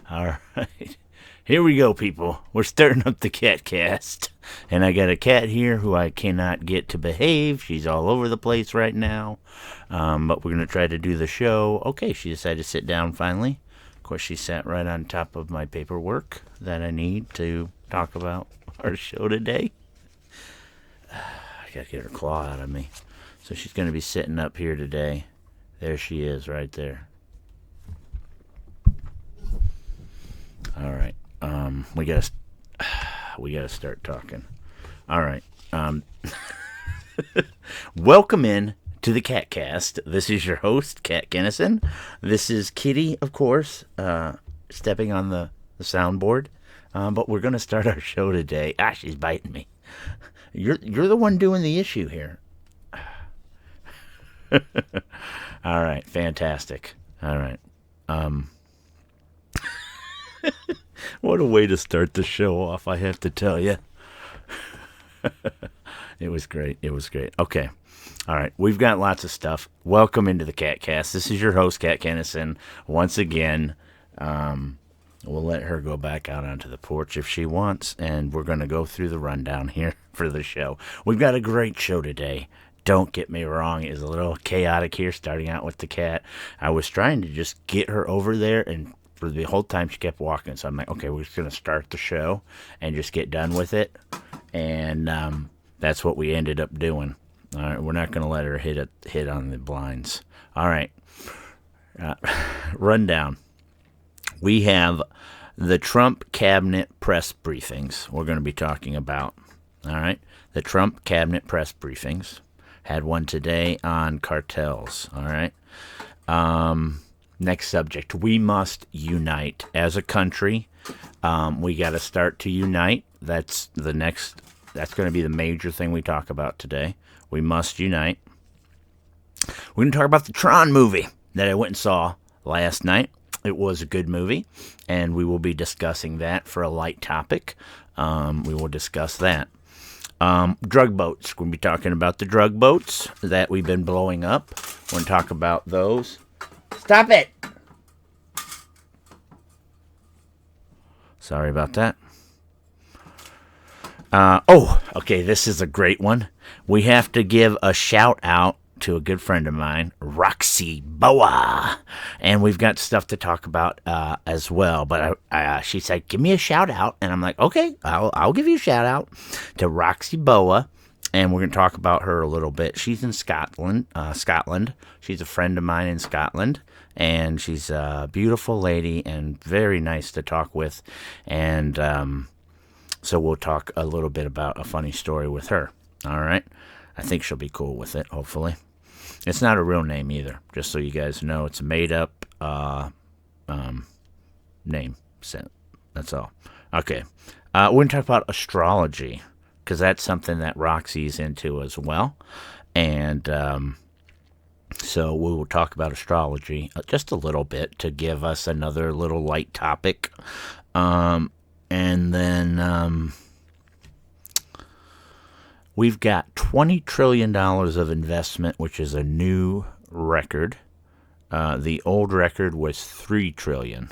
All right. Here we go, people. We're starting up the cat cast. And I got a cat here who I cannot get to behave. She's all over the place right now. But we're going to try to do the show. Okay, she decided to sit down finally. Of course, she sat right on top of my paperwork that I need to talk about our show today. I got to get her claw out of me. So she's going to be sitting up here today. There she is right there. All right. We gotta start talking. All right. Welcome in to the Catcast. This is your host, Cat Kennison. This is Kitty, of course, stepping on the soundboard. But we're gonna start our show today. Ah, she's biting me. You're the one doing the issue here. All right. Fantastic. All right. What a way to start the show off, I have to tell you. It was great. It was great. Okay. All right. We've got lots of stuff. Welcome into the Catcast. This is your host, Cat Kennison. Once again, we'll let her go back out onto the porch if she wants, and we're going to go through the rundown here for the show. We've got a great show today. Don't get me wrong. It's a little chaotic here, starting out with the cat. I was trying to just get her over there, and for the whole time she kept walking. So I'm like, okay, we're just going to start the show and just get done with it. And that's what we ended up doing. All right, we're not going to let her hit on the blinds. All right. Rundown. We have the Trump cabinet press briefings we're going to be talking about. All right. The Trump cabinet press briefings. Had one today on cartels. All right. Next subject. We must unite as a country. We got to start to unite. That's going to be the major thing we talk about today. We must unite. We're going to talk about the Tron movie that I went and saw last night. It was a good movie, and we will be discussing that for a light topic. We will discuss that. Drug boats. We're going to be talking about the drug boats that we've been blowing up. We're going to talk about those. Stop it! Sorry about that. Okay, this is a great one. We have to give a shout out to a good friend of mine, Roxy Boa. And we've got stuff to talk about as well. But she said, give me a shout out. And I'm like, okay, I'll give you a shout out to Roxy Boa. And we're going to talk about her a little bit. She's in Scotland. She's a friend of mine in Scotland. And she's a beautiful lady and very nice to talk with. And so we'll talk a little bit about a funny story with her. All right? I think she'll be cool with it, hopefully. It's not a real name either, just so you guys know. It's a made-up name. So that's all. Okay. We're going to talk about astrology, because that's something that Roxy's into as well. And so we will talk about astrology just a little bit to give us another little light topic. And then we've got $20 trillion of investment, which is a new record. The old record was $3 trillion.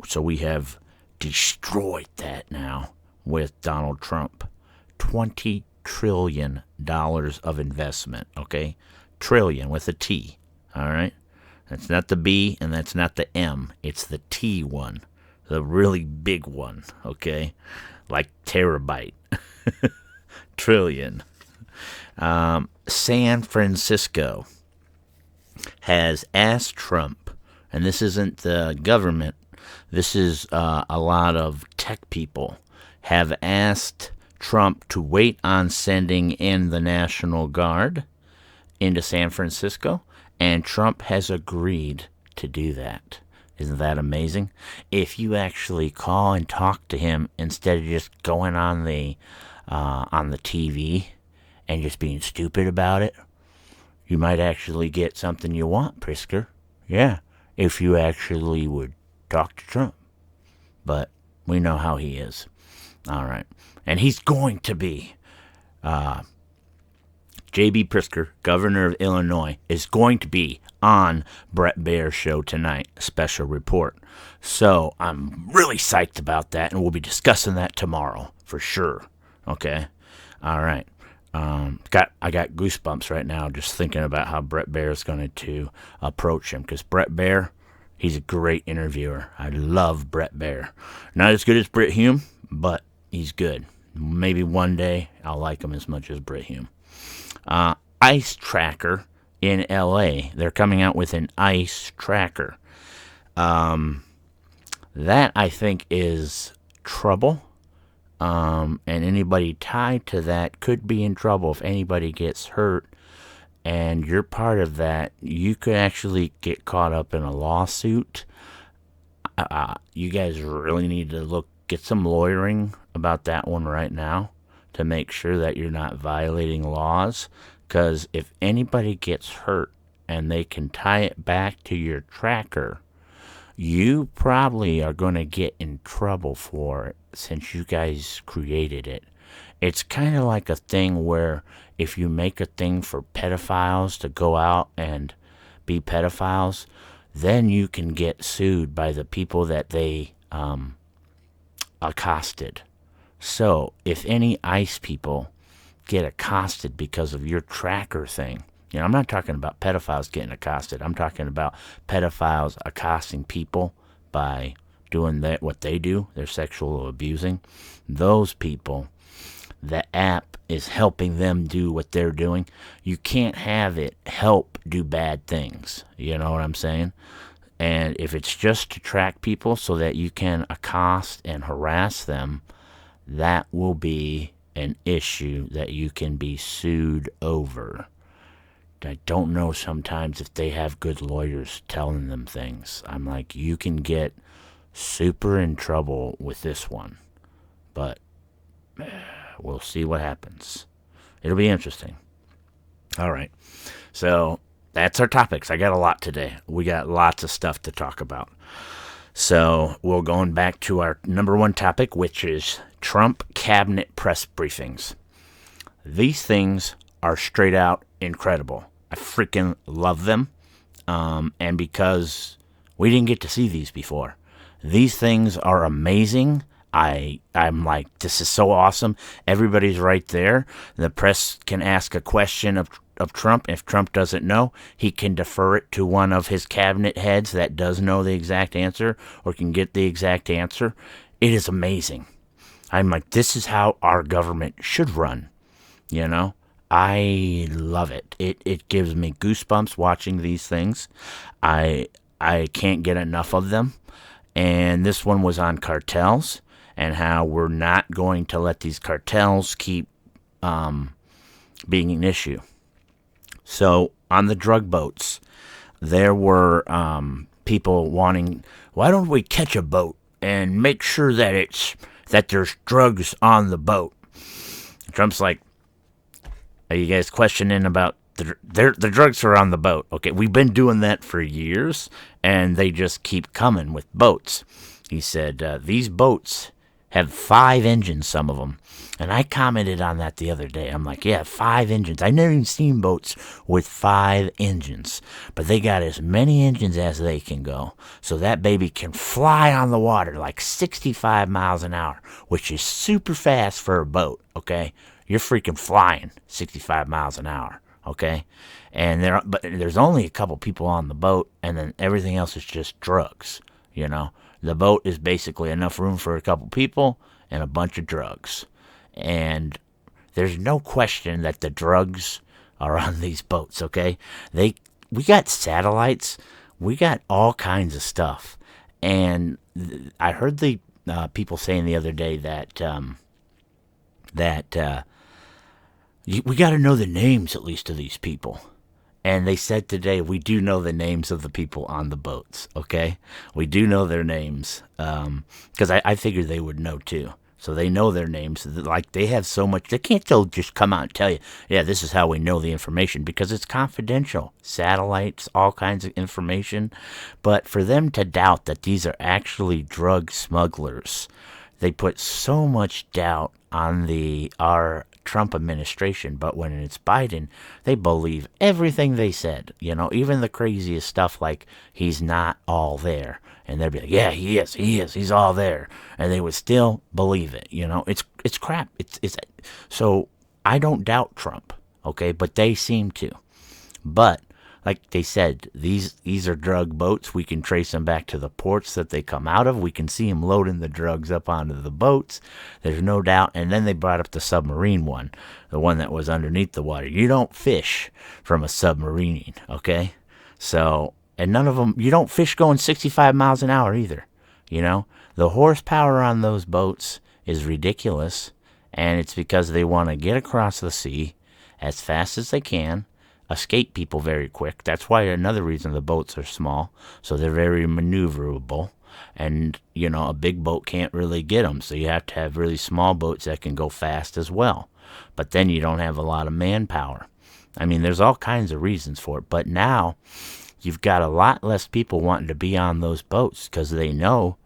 So we have destroyed that now with Donald Trump. $20 trillion of investment, okay? Trillion with a T, all right? That's not the B and that's not the M. It's the T one, the really big one, okay? Like terabyte. Trillion. San Francisco has asked Trump, and this isn't the government, this is a lot of tech people, have asked Trump to wait on sending in the National Guard into San Francisco, and Trump has agreed to do that. Isn't that amazing? If you actually call and talk to him instead of just going on the TV and just being stupid about it, you might actually get something you want, Prisker. Yeah, if you actually would talk to Trump. But we know how he is. All right. And he's going to be J.B. Pritzker, governor of Illinois, is going to be on Bret Baier's show tonight, a special report. So I'm really psyched about that, and we'll be discussing that tomorrow for sure. Okay? All right. I got goosebumps right now just thinking about how Bret Baier is going to approach him, because Bret Baier, he's a great interviewer. I love Bret Baier. Not as good as Brit Hume, but he's good. Maybe one day I'll like him as much as Brit Hume. Ice Tracker in L.A. They're coming out with an ice tracker. That, I think, is trouble. And anybody tied to that could be in trouble if anybody gets hurt. And you're part of that, you could actually get caught up in a lawsuit. You guys really need to get some lawyering about that one right now to make sure that you're not violating laws. Because if anybody gets hurt and they can tie it back to your tracker, you probably are going to get in trouble for it since you guys created it. It's kind of like a thing where if you make a thing for pedophiles to go out and be pedophiles, then you can get sued by the people that they accosted. So if any ICE people get accosted because of your tracker thing, I'm not talking about pedophiles getting accosted. I'm talking about pedophiles accosting people by doing what they do, they're sexual abusing. Those people, the app is helping them do what they're doing. You can't have it help do bad things. You know what I'm saying? And if it's just to track people so that you can accost and harass them, that will be an issue that you can be sued over. I don't know sometimes if they have good lawyers telling them things. I'm like, you can get super in trouble with this one. But we'll see what happens. It'll be interesting. All right. So that's our topics. I got a lot today. We got lots of stuff to talk about. So we're going back to our number one topic, which is Trump cabinet press briefings. These things are straight out incredible. I freaking love them. And because we didn't get to see these before, these things are amazing. I'm like, this is so awesome. Everybody's right there. The press can ask a question of Trump. If Trump doesn't know, he can defer it to one of his cabinet heads that does know the exact answer or can get the exact answer. It is amazing. I'm like, this is how our government should run. I love it. It gives me goosebumps watching these things. I can't get enough of them. And this one was on cartels and how we're not going to let these cartels keep being an issue. So on the drug boats, there were people wanting, why don't we catch a boat and make sure that there's drugs on the boat? Trump's like, are you guys questioning about the drugs are on the boat? Okay, we've been doing that for years, and they just keep coming with boats. He said, these boats have 5 engines, some of them. And I commented on that the other day. I'm like, yeah, 5 engines. I've never even seen boats with 5 engines. But they got as many engines as they can go. So that baby can fly on the water like 65 miles an hour, which is super fast for a boat, okay? You're freaking flying 65 miles an hour, okay? And but there's only a couple people on the boat, and then everything else is just drugs, The boat is basically enough room for a couple people and a bunch of drugs. And there's no question that the drugs are on these boats, okay? We got satellites. We got all kinds of stuff. And I heard the people saying the other day that we got to know the names, at least, of these people. And they said today, we do know the names of the people on the boats, okay? We do know their names, because I figured they would know, too. So they know their names. Like, they have so much, they can't just come out and tell you, yeah, this is how we know the information, because it's confidential. Satellites, all kinds of information. But for them to doubt that these are actually drug smugglers, they put so much doubt on our Trump administration, but when it's Biden, they believe everything they said. Even the craziest stuff like he's not all there. And they'd be like, yeah, he is, he's all there. And they would still believe it. It's crap. So I don't doubt Trump, okay, but they seem to. But like they said, these are drug boats. We can trace them back to the ports that they come out of. We can see them loading the drugs up onto the boats. There's no doubt. And then they brought up the submarine one, the one that was underneath the water. You don't fish from a submarine, okay? So, and none of them, you don't fish going 65 miles an hour either. The horsepower on those boats is ridiculous. And it's because they want to get across the sea as fast as they can, escape people very quick. That's why another reason the boats are small, so they're very maneuverable. And, a big boat can't really get them, so you have to have really small boats that can go fast as well. But then you don't have a lot of manpower. I mean, there's all kinds of reasons for it. But now you've got a lot less people wanting to be on those boats because they know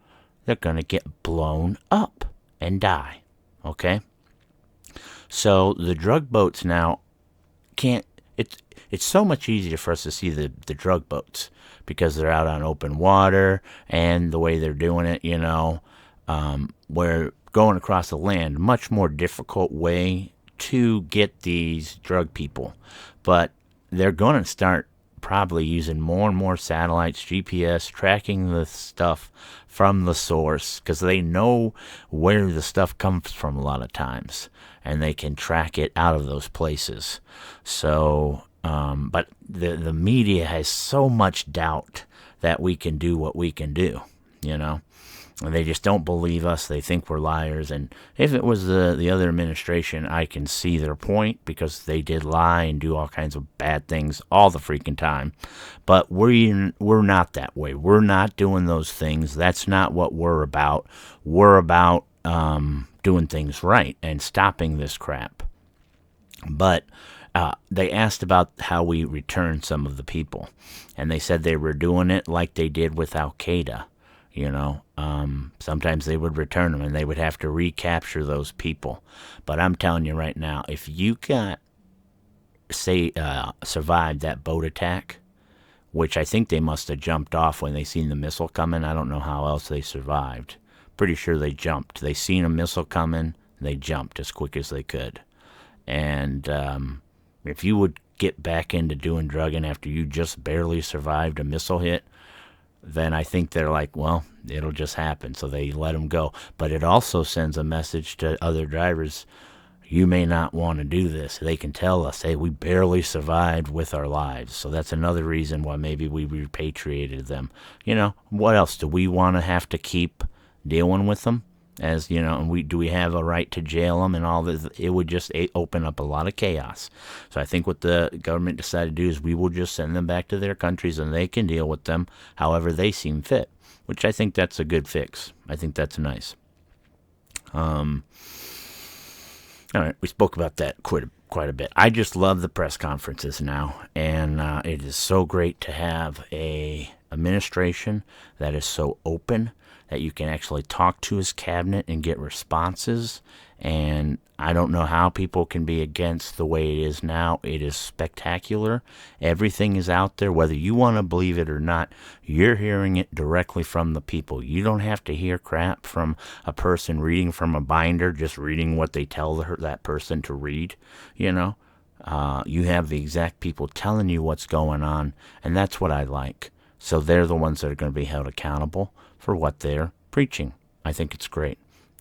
they're going to get blown up and die. Okay? So the drug boats now can't. It's so much easier for us to see the drug boats because they're out on open water and the way they're doing it, where going across the land, much more difficult way to get these drug people. But they're going to start probably using more and more satellites, GPS, tracking the stuff from the source because they know where the stuff comes from a lot of times and they can track it out of those places. So, but the media has so much doubt that we can do what we can do, and they just don't believe us. They think we're liars. And if it was the other administration, I can see their point because they did lie and do all kinds of bad things all the freaking time. But we're not that way. We're not doing those things. That's not what we're about. We're about doing things right and stopping this crap. But they asked about how we return some of the people. And they said they were doing it like they did with Al-Qaeda. Sometimes they would return them and they would have to recapture those people. But I'm telling you right now, if you survived that boat attack, which I think they must have jumped off when they seen the missile coming. I don't know how else they survived. Pretty sure they jumped. They seen a missile coming, they jumped as quick as they could. And if you would get back into doing drugging after you just barely survived a missile hit, then I think they're like, well, it'll just happen. So they let them go. But it also sends a message to other drivers, you may not want to do this. They can tell us, hey, we barely survived with our lives. So that's another reason why maybe we repatriated them. What else? Do we want to have to keep dealing with them? And do we have a right to jail them and all this? It would just open up a lot of chaos. So I think what the government decided to do is we will just send them back to their countries and they can deal with them however they seem fit, which I think that's a good fix. I think that's nice. All right, we spoke about that quite a bit. I just love the press conferences now, and it is so great to have a administration that is so open that you can actually talk to his cabinet and get responses. And I don't know how people can be against the way it is now. It is spectacular. Everything is out there. Whether you want to believe it or not, you're hearing it directly from the people. You don't have to hear crap from a person reading from a binder, just reading what they tell that person to read, You have the exact people telling you what's going on, and that's what I like. So they're the ones that are going to be held accountable for what they're preaching. I think it's great.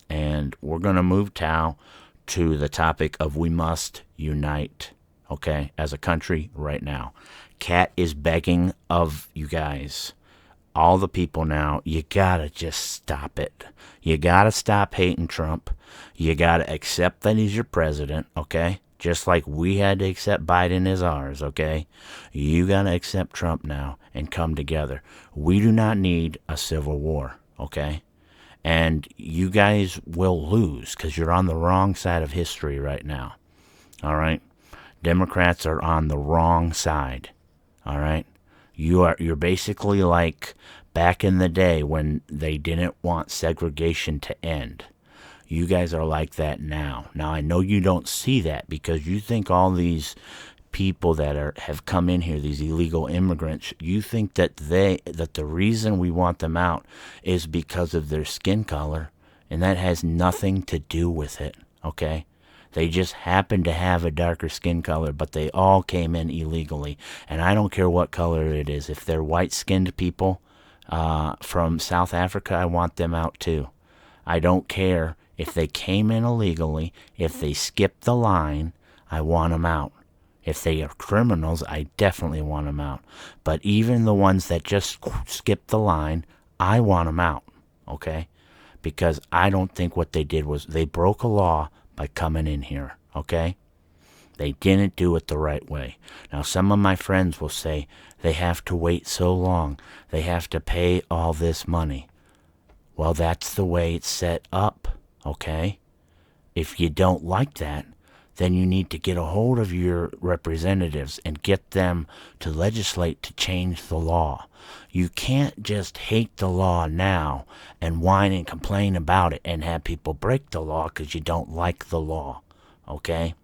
And we're going to move Tao to the topic of we must unite, okay, as a country right now. Kat is begging of you guys, all the people now, you got to just stop it. You got to stop hating Trump. You got to accept that he's your president, okay? Just like we had to accept Biden as ours, okay? You got to accept Trump now and come together. We do not need a civil war, okay? And you guys will lose because you're on the wrong side of history right now, all right? Democrats are on the wrong side, all right? You're basically like back in the day when they didn't want segregation to end. You guys are like that now. Now, I know you don't see that because you think all these people that have come in here, these illegal immigrants, you think that the reason we want them out is because of their skin color, and that has nothing to do with it, okay? They just happen to have a darker skin color, but they all came in illegally. And I don't care what color it is. If they're white-skinned people from South Africa, I want them out too. I don't care if they came in illegally. If they skipped the line, I want them out. If they are criminals, I definitely want them out. But even the ones that just skipped the line, I want them out, okay? Because I don't think what they did was they broke a law by coming in here, okay? They didn't do it the right way. Now, some of my friends will say they have to wait so long. They have to pay all this money. Well, that's the way it's set up, okay? If you don't like that, then you need to get a hold of your representatives and get them to legislate to change the law. You can't just hate the law now and whine and complain about it and have people break the law because you don't like the law, okay?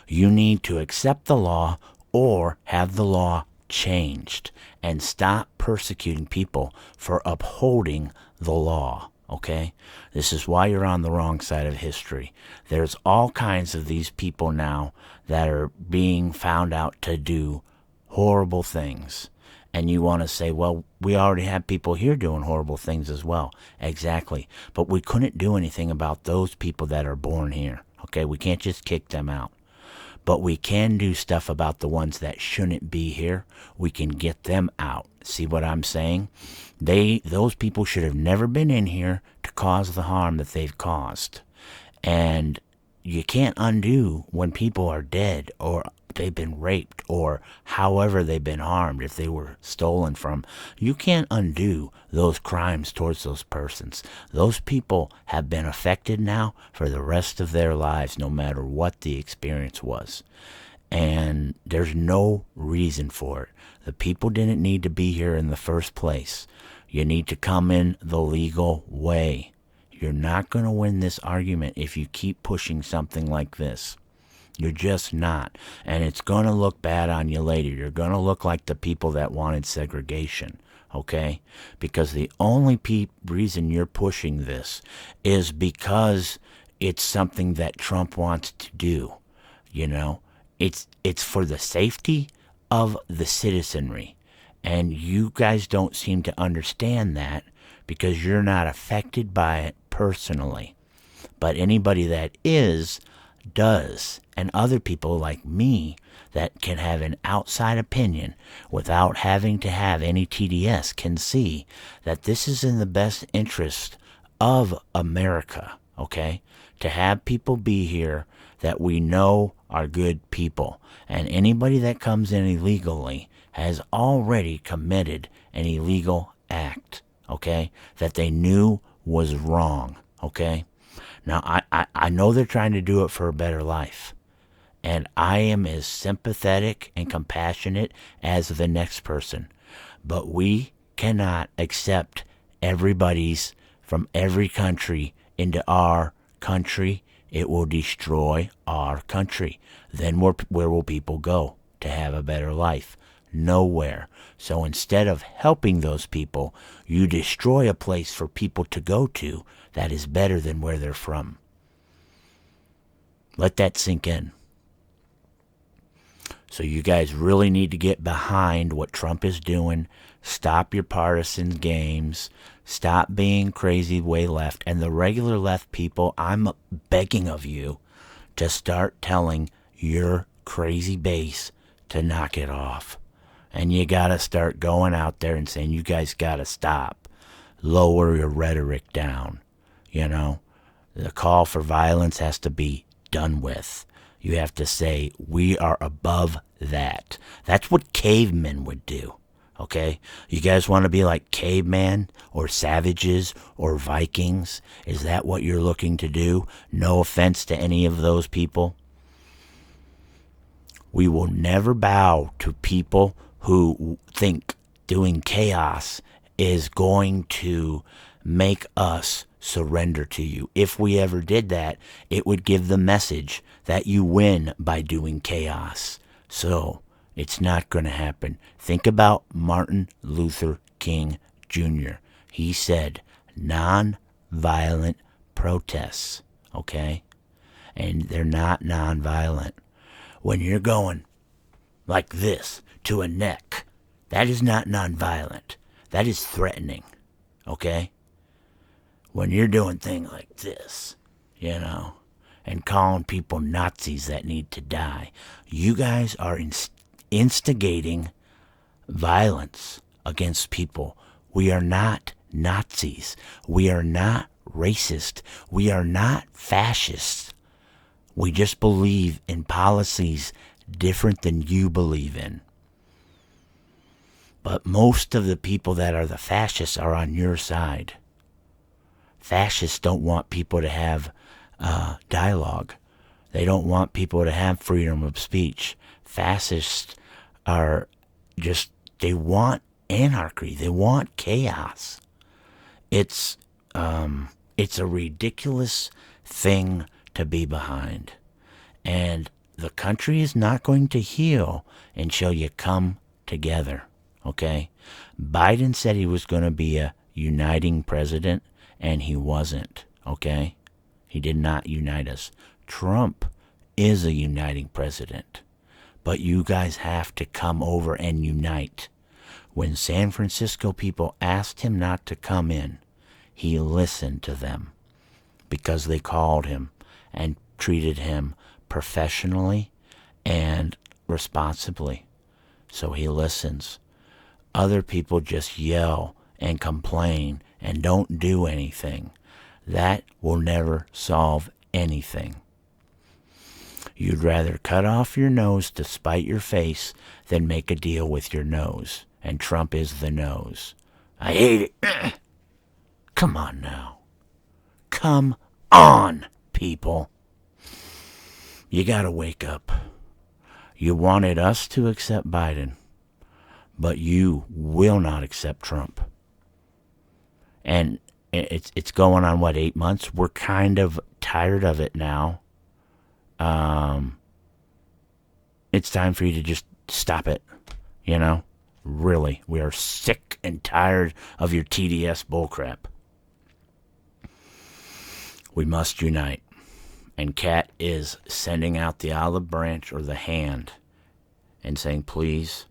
You need to accept the law or have the law changed and stop persecuting people for upholding the law. Okay? This is why you're on the wrong side of history. There's all kinds of these people now that are being found out to do horrible things. And you want to say, well, we already have people here doing horrible things as well. Exactly. But we couldn't do anything about those people that are born here. Okay? We can't just kick them out. But we can do stuff about the ones that shouldn't be here. We can get them out. See what I'm saying? Those people should have never been in here to cause the harm that they've caused. And you can't undo when people are dead or they've been raped or however they've been harmed, if they were stolen from. You can't undo those crimes towards those persons. Those people have been affected now for the rest of their lives, no matter what the experience was. And there's no reason for it. The people didn't need to be here in the first place. You need to come in the legal way. You're not going to win this argument if you keep pushing something like this. You're just not. And it's going to look bad on you later. You're going to look like the people that wanted segregation, okay? Because the only reason you're pushing this is because it's something that Trump wants to do, you know? It's for the safety of the citizenry. And you guys don't seem to understand that because you're not affected by it personally. But anybody that does. And other people like me that can have an outside opinion without having to have any TDS can see that this is in the best interest of America, okay? To have people be here that we know are good people. And anybody that comes in illegally has already committed an illegal act, okay? That they knew was wrong, okay? Now, I know they're trying to do it for a better life. And I am as sympathetic and compassionate as the next person. But we cannot accept everybody's from every country into our country. It will destroy our country. Then where will people go to have a better life? Nowhere. So instead of helping those people, you destroy a place for people to go to that is better than where they're from. Let that sink in. So you guys really need to get behind what Trump is doing. Stop your partisan games. Stop being crazy way left. And the regular left people, I'm begging of you to start telling your crazy base to knock it off. And you got to start going out there and saying, you guys got to stop. Lower your rhetoric down. You know, the call for violence has to be done with. You have to say, we are above that. That's what cavemen would do, okay? You guys want to be like cavemen or savages or Vikings? Is that what you're looking to do? No offense to any of those people. We will never bow to people who think doing chaos is going to make us surrender to you. If we ever did that, it would give the message that you win by doing chaos. So, it's not going to happen. Think about Martin Luther King Jr. He said non-violent protests, okay? And they're not non-violent. When you're going like this to a neck, that is not non-violent. That is threatening, okay? When you're doing things like this, and calling people Nazis that need to die, you guys are instigating violence against people. We are not Nazis. We are not racist. We are not fascists. We just believe in policies different than you believe in. But most of the people that are the fascists are on your side. Fascists don't want people to have dialogue. They don't want people to have freedom of speech. Fascists are they want anarchy. They want chaos. It's a ridiculous thing to be behind. And the country is not going to heal until you come together, okay? Biden said he was going to be a uniting president, and he wasn't, okay? He did not unite us. Trump is a uniting president, but you guys have to come over and unite. When San Francisco people asked him not to come in, he listened to them because they called him and treated him professionally and responsibly. So he listens. Other people just yell and complain and don't do anything. That will never solve anything. You'd rather cut off your nose to spite your face than make a deal with your nose. And Trump is the nose. I hate it. Come on now. Come on, people. You gotta wake up. You wanted us to accept Biden, but you will not accept Trump. And it's going on, 8 months? We're kind of tired of it now. It's time for you to just stop it, Really, we are sick and tired of your TDS bullcrap. We must unite. And Kat is sending out the olive branch or the hand and saying, please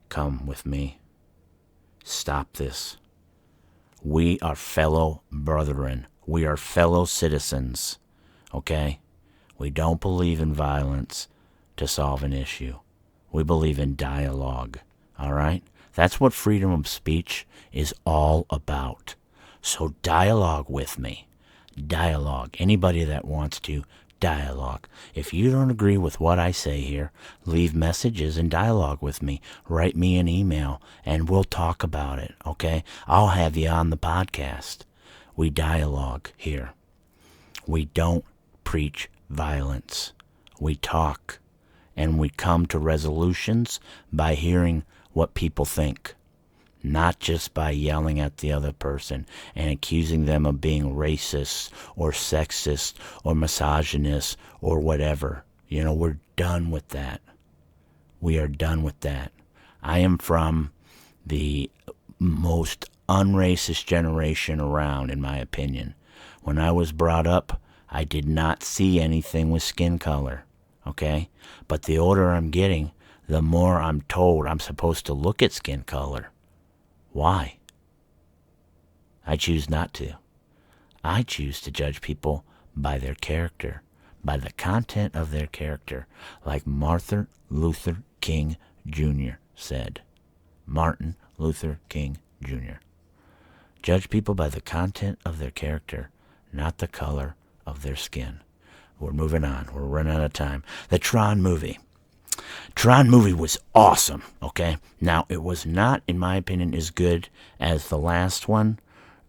come with me. Stop this. We are fellow brethren. We are fellow citizens. Okay? We don't believe in violence to solve an issue. We believe in dialogue. All right? That's what freedom of speech is all about. So dialogue with me. Dialogue. Anybody that wants to, dialogue. If you don't agree with what I say here, leave messages and dialogue with me. Write me an email and we'll talk about it, okay? I'll have you on the podcast. We dialogue here. We don't preach violence. We talk and we come to resolutions by hearing what people think. Not just by yelling at the other person and accusing them of being racist or sexist or misogynist or whatever. We're done with that. We are done with that. I am from the most unracist generation around, in my opinion. When I was brought up, I did not see anything with skin color, okay? But the older I'm getting, the more I'm told I'm supposed to look at skin color. Why? I choose not to. I choose to judge people by their character, by the content of their character, like Martin Luther King Jr. said. Martin Luther King Jr. Judge people by the content of their character, not the color of their skin. We're moving on. We're running out of time. The Tron movie. Tron movie was awesome, okay? Now, it was not, in my opinion, as good as the last one,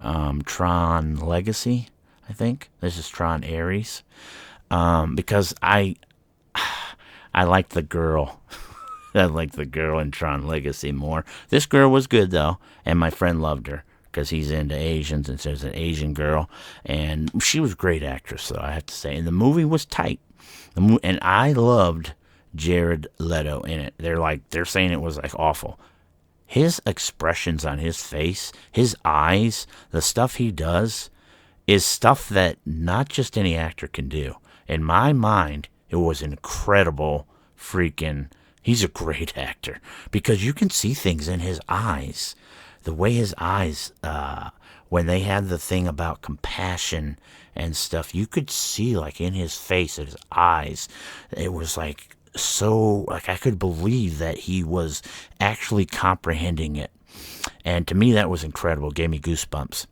Tron Legacy, I think. This is Tron Ares, because I like the girl. I like the girl in Tron Legacy more. This girl was good, though, and my friend loved her. because he's into Asians, and there's an Asian girl, and she was a great actress, though, I have to say. And the movie was tight, and I loved Jared Leto in it. They're saying it was like awful. His expressions on his face, his eyes, the stuff he does is stuff that not just any actor can do. In my mind, it was incredible freaking. He's a great actor because you can see things in his eyes. The way his eyes, when they had the thing about compassion and stuff, you could see like in his face, in his eyes, it was like so, like I could believe that he was actually comprehending it. And to me, that was incredible. It gave me goosebumps.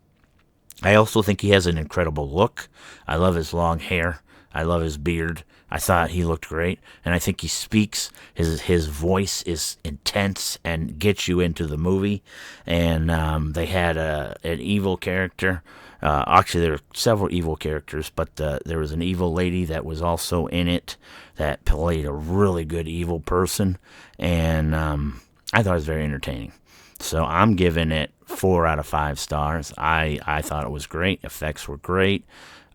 I also think he has an incredible look. I love his long hair. I love his beard. I thought he looked great, and I think he speaks. His voice is intense and gets you into the movie. And they had an evil character. Actually, there were several evil characters, but there was an evil lady that was also in it that played a really good evil person, and I thought it was very entertaining. So I'm giving it 4 out of 5 stars. I thought it was great. Effects were great.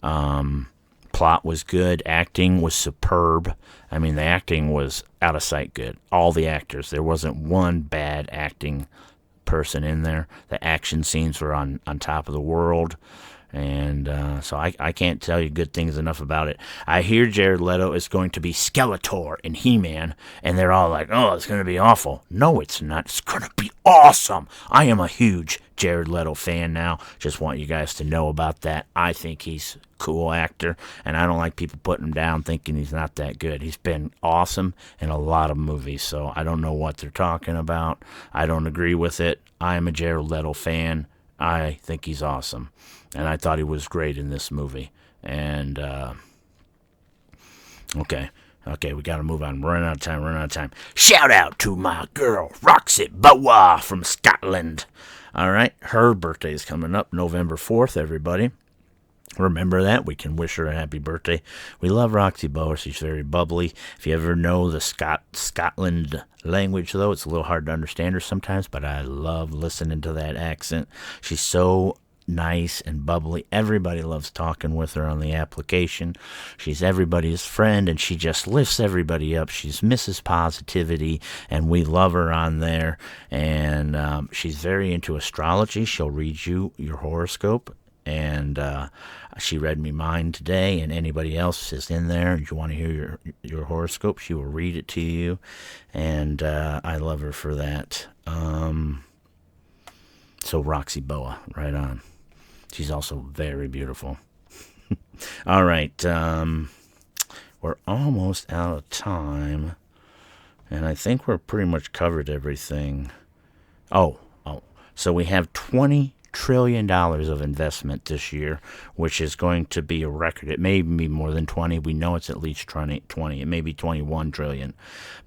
Plot was good. Acting was superb. I mean, the acting was out of sight good. All the actors. There wasn't one bad acting person in there. The action scenes were on top of the world. And so I can't tell you good things enough about it. I hear Jared Leto is going to be Skeletor in He-Man, and they're all like, oh, it's going to be awful. No, it's not. It's going to be awesome. I am a huge Jared Leto fan now. Just want you guys to know about that. I think he's a cool actor, and I don't like people putting him down thinking he's not that good. He's been awesome in a lot of movies, so I don't know what they're talking about. I don't agree with it. I am a Jared Leto fan. I think he's awesome. And I thought he was great in this movie. And, okay, we got to move on. We're running out of time. Shout out to my girl, Roxy Boa from Scotland. All right, her birthday is coming up November 4th, everybody. Remember that. We can wish her a happy birthday. We love Roxy Boa. She's very bubbly. If you ever know the Scotland language, though, it's a little hard to understand her sometimes, but I love listening to that accent. She's so nice and bubbly. Everybody loves talking with her on the application. She's everybody's friend, and she just lifts everybody up. She's Mrs. Positivity, and we love her on there. And she's very into astrology. She'll read you your horoscope. And she read me mine today, and anybody else is in there, you want to hear your horoscope, she will read it to you, and I love her for that. So Roxy Boa, right on. She's also very beautiful. All right, we're almost out of time, and I think we're pretty much covered everything. So we have $20 trillion of investment this year, which is going to be a record. It may even be more than 20. We know it's at least 20. It may be 21 trillion.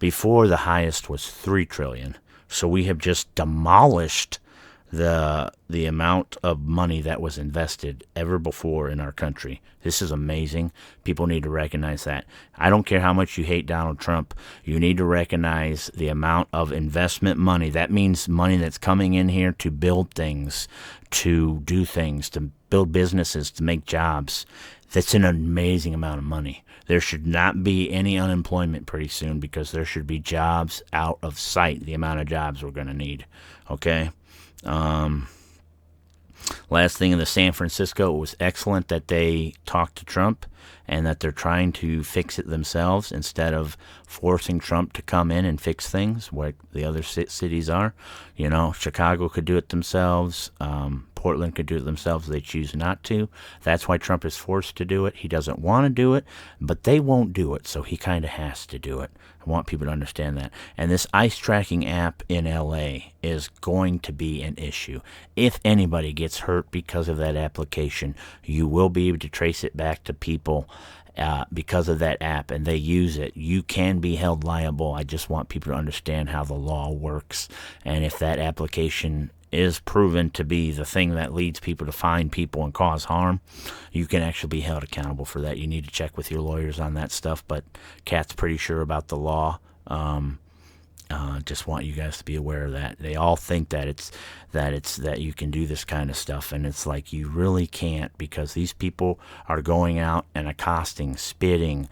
Before, the highest was 3 trillion. So we have just demolished the amount of money that was invested ever before in our country. This is amazing. People need to recognize that. I don't care how much you hate Donald Trump. You need to recognize the amount of investment money. That means money that's coming in here to build things, to do things, to build businesses, to make jobs. That's an amazing amount of money. There should not be any unemployment pretty soon because there should be jobs out of sight, the amount of jobs we're going to need. Okay? Last thing in the San Francisco, it was excellent that they talked to Trump and that they're trying to fix it themselves instead of forcing Trump to come in and fix things like the other cities are. You know, Chicago could do it themselves. Portland could do it themselves. They choose not to. That's why Trump is forced to do it. He doesn't want to do it, but they won't do it, so he kind of has to do it. I want people to understand that. And this ice tracking app in LA is going to be an issue. If anybody gets hurt because of that application, you will be able to trace it back to people because of that app, and they use it. You can be held liable. I just want people to understand how the law works. And if that application is proven to be the thing that leads people to find people and cause harm, you can actually be held accountable for that. You need to check with your lawyers on that stuff, but Kat's pretty sure about the law. Just want you guys to be aware of that. They all think that you can do this kind of stuff, and it's like you really can't, because these people are going out and accosting, spitting,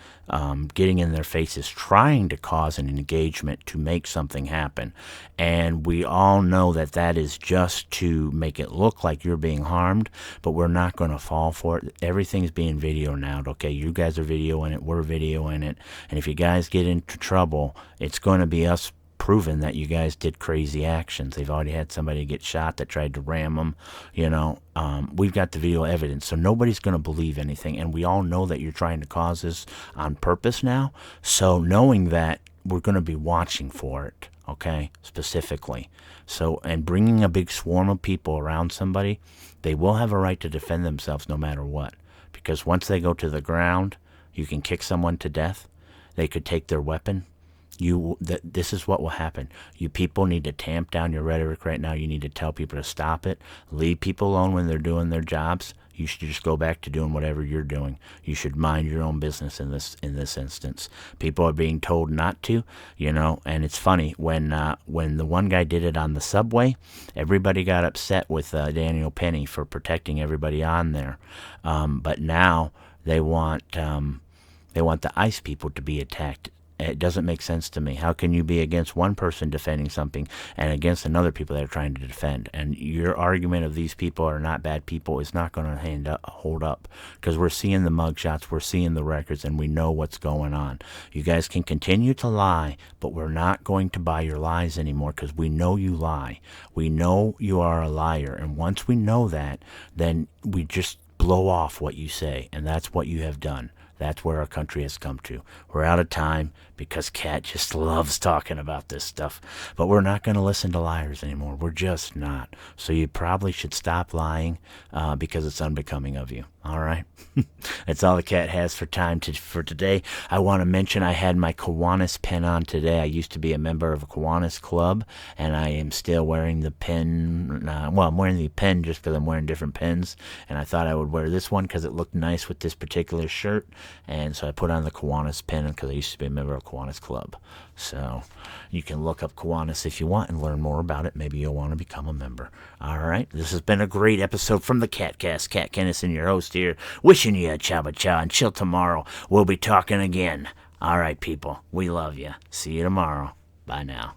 getting in their faces, trying to cause an engagement to make something happen. And we all know that that is just to make it look like you're being harmed, but we're not going to fall for it. Everything's being video now. Okay, you guys are videoing it, we're videoing it, and if you guys get into trouble, it's going to be us proven that you guys did crazy actions. They've already had somebody get shot that tried to ram them. We've got the video evidence, so nobody's going to believe anything. And we all know that you're trying to cause this on purpose now. So knowing that, we're going to be watching for it, okay, specifically. So, and bringing a big swarm of people around somebody, they will have a right to defend themselves no matter what. Because once they go to the ground, you can kick someone to death. They could take their weapon. This is what will happen. You people need to tamp down your rhetoric right now. You need to tell people to stop it. Leave people alone when they're doing their jobs. You should just go back to doing whatever you're doing. You should mind your own business in this instance. People are being told not to, and it's funny when the one guy did it on the subway, everybody got upset with Daniel Penny for protecting everybody on there, but now they want the ICE people to be attacked. It doesn't make sense to me. How can you be against one person defending something and against another people that are trying to defend? And your argument of these people are not bad people is not going to hold up, because we're seeing the mugshots, we're seeing the records, and we know what's going on. You guys can continue to lie, but we're not going to buy your lies anymore, because we know you lie. We know you are a liar, and once we know that, then we just blow off what you say, and that's what you have done. That's where our country has come to. We're out of time because Kat just loves talking about this stuff. But we're not going to listen to liars anymore. We're just not. So you probably should stop lying because it's unbecoming of you. All right? That's all the Kat has for today. I want to mention I had my Kiwanis pen on today. I used to be a member of a Kiwanis club, and I am still wearing the pen. I'm wearing the pen just because I'm wearing different pens, and I thought I would wear this one because it looked nice with this particular shirt, and so I put on the Kiwanis pen because I used to be a member of Kiwanis Club. So you can look up Kiwanis if you want and learn more about it. Maybe you'll want to become a member. All right, this has been a great episode from the Catcast. Kat Kennison, your host here, wishing you a ciao. Until tomorrow, we'll be talking again. All right, people, we love you. See you tomorrow. Bye now.